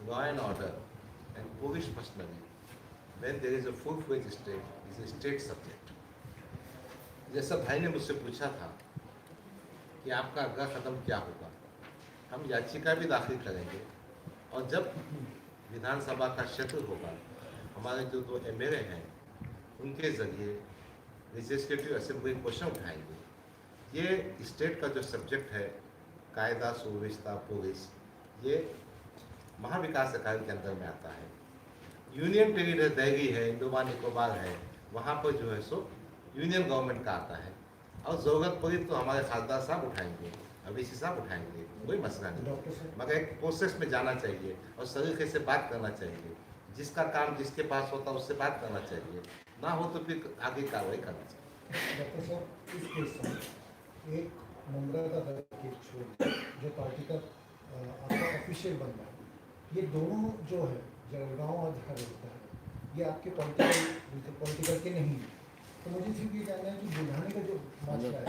law and order and police personally, when there is a full-fledged state, is a state subject. जैसा भाई ने मुझसे पूछा था कि आपका अगला कदम क्या होगा, हम याचिका भी दाखिल करेंगे और जब विधानसभा का क्षेत्र होगा, हमारे जो दो एमएलए हैं उनके जरिए लेजिस्लेटिव असेंबली क्वेश्चन उठाएंगे। ये स्टेट का जो सब्जेक्ट है, कायदा सुव्यवस्था पुलिस, ये महाविकास अकाली के अंदर में आता है। यूनियन टेरिटरी दिल्ली है, अंडमान निकोबार है, वहाँ पर जो है सो यूनियन गवर्नमेंट का आता है और ज़रूरत पड़ी तो हमारे खासदार साहब उठाएंगे, अभिषेक साहब उठाएंगे, कोई मसला नहीं। मगर एक प्रोसेस में जाना चाहिए और सलीके से बात करना चाहिए। जिसका काम जिसके पास होता है उससे बात करना चाहिए, ना हो तो फिर आगे कार्रवाई करना चाहिए। डॉक्टर साहब, इस केस में एक मुंगरा का केस छोड़ जो पार्टी का आपका ऑफिशियल बन रहा है, ये दोनों जो है जलगांव और झारखंड है, ये आपके पॉलिटिकल के नहीं है। तो मुझे सिर्फ ये जानना है कि बुढ़ाने का जो मामला है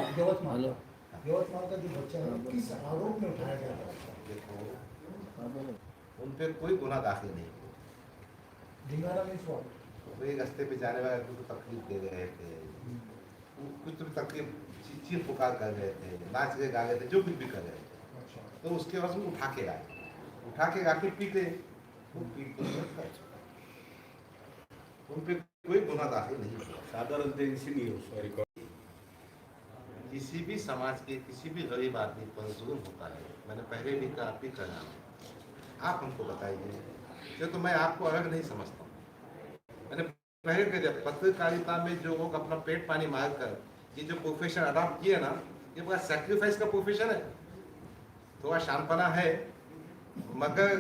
यवतमाल का जो बच्चा है किस आरोप में उठाया गया था? देखो, उन पर कोई गुनाह दाखिल नहीं हुआ। धिंगाना में स्वाद वही रास्ते पे जाने वाले को तकलीफ दे रहे थे, कुछ तो तकलीफ चीख पुकार कर रहे थे, नाच के गा रहे थे, जो कुछ भी कर रहे थे। अच्छा, तो उसके बाद उठा के लाके पीटे, उन पे कोई गुनाह दाखिल नहीं हुआ। साधारणतः इसीलिए उसका रिकॉर्ड किसी भी समाज के किसी भी गरीब आदमी पर जुल्म होता है, मैंने पहले भी कहा, आप भी कर रहा हूँ, आप हमको बताइए। जो तो मैं आपको अलग नहीं समझता हूँ। मैंने पहले कह दिया, पत्रकारिता में जो लोग अपना पेट पानी मार कर ये जो प्रोफेशन अडॉप्ट किए ना, ये बड़ा सेक्रीफाइस का प्रोफेशन है। थोड़ा शानपना है, मगर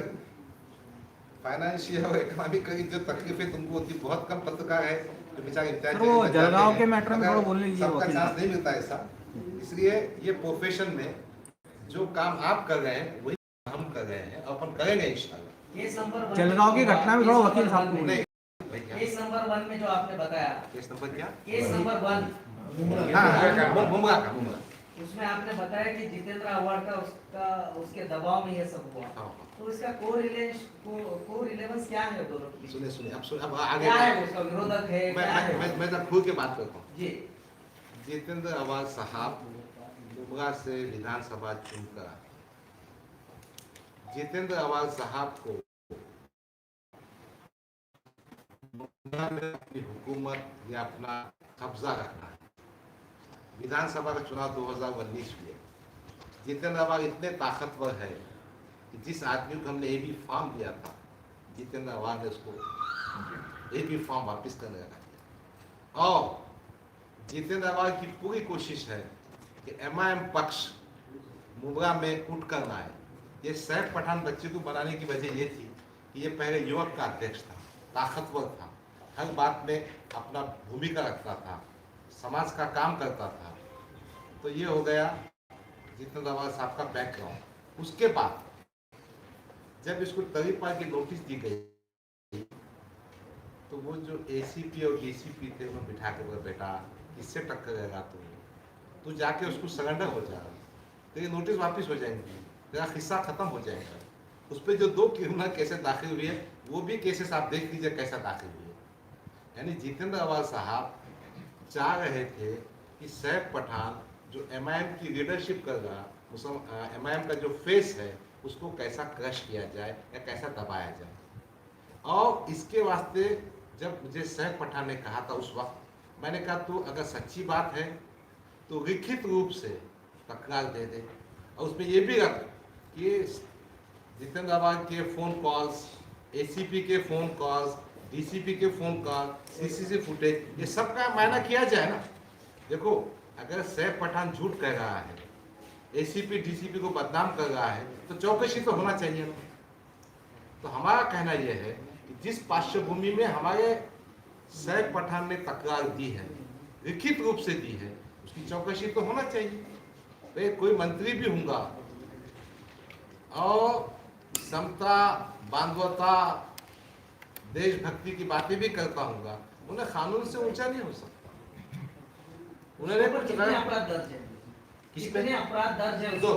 फाइनेंशियल और इकोनॉमिक जो तकलीफें तुमको होती, बहुत कम पत्रकार है जो बेचारे जलगांव के मैटर में थोड़ा बोलने लीजिए, सबका चांस नहीं मिलता ऐसा। इसलिए ये प्रोफेशन में जो काम आप कर रहे हैं वही हम कर रहे हैं और अपन करेंगे इंशाल्लाह। जलगांव की घटना में थोड़ा वकील साहब को नहीं, केस नंबर 1 में जो आपने बताया, केस नंबर क्या? केस नंबर 1, मुमरा का उसमें आपने बताया कि जितेंद्र अवार्ड का उसके दबाव में ये सब हुआ। हाँ। तो इसका को रिलेवेंस क्या है दोनों की? सुनिए अब आगे क्या है उसका विरोधक है, क्या है? मैं जब खुल के बात करता हूँ जी। जितेंद्र अवार्ड साहब मुमरा से विधानसभा चुनकर जितेंद्र अवार्ड साहब को अपनी हुकूमत या अपना कब्जा रखना है। विधानसभा का चुनाव 2019 हुए। जितेंद्र अवार्ड इतने ताकतवर है कि जिस आदमी को हमने एबी फॉर्म दिया था, जितेंद्र अवार्ड ने उसको एबी फॉर्म वापस करने लगा दिया। और जितेंद्र अवार्ड की पूरी कोशिश है कि एमआईएम पक्ष मुमरा में उठ कर आए। ये सैफ पठान बच्चे को बनाने की वजह ये थी कि ये पहले युवक का अध्यक्ष था, ताकतवर था, हर बात में अपना भूमिका रखता था, समाज का काम करता था। तो ये हो गया जितेंद्र अवार्ड साहब का बैकग्राउंड। उसके बाद जब इसको तरीपा की नोटिस दी गई तो वो जो एसीपी और डीसीपी थे उन्हें बिठा के बोला, बेटा किससे टक्कर रहेगा तू जाके उसको सरेंडर हो जा, तेरी नोटिस वापस हो जाएंगी, तेरा किस्सा खत्म हो जाएगा। उस पर जो 2 क्रिमिनल केसेस दाखिल हुए हैं वो भी केसेस आप देख लीजिए कैसा दाखिल हुए। यानी जितेंद्र अवार्ड साहब चाह रहे थे कि सैफ पठान जो एमआईएम की लीडरशिप कर रहा, एमआईएम का जो फेस है उसको कैसा क्रश किया जाए या कैसा दबाया जाए। और इसके वास्ते जब मुझे सैफ पठान ने कहा था उस वक्त, मैंने कहा तो अगर सच्ची बात है तो लिखित रूप से तकरार दे दे और उसमें ये भी रख कि जितेंद्र अवार्ड के फ़ोन कॉल्स, एसीपी के फ़ोन कॉल्स, डीसीपी के फ़ोन कॉल, सीसीटीवी फुटेज, ये सब का मायना किया जाए ना। देखो, अगर सैफ पठान झूठ कह रहा है, एसीपी डीसीपी को बदनाम कर रहा है, तो चौकसी तो होना चाहिए ना। तो हमारा कहना यह है कि जिस पार्श्वभूमि में हमारे सैफ पठान ने तकरार दी है, लिखित रूप से दी है, उसकी चौकसी तो होना चाहिए। तो कोई मंत्री भी होगा और समता, बांधवता, देशभक्ति की बातें भी करता होगा, उन्हें कानून से ऊंचा नहीं हो सकता। उन्होंने कितने अपराध दर्ज है? किस पे? कितने अपराध दर्ज है? दो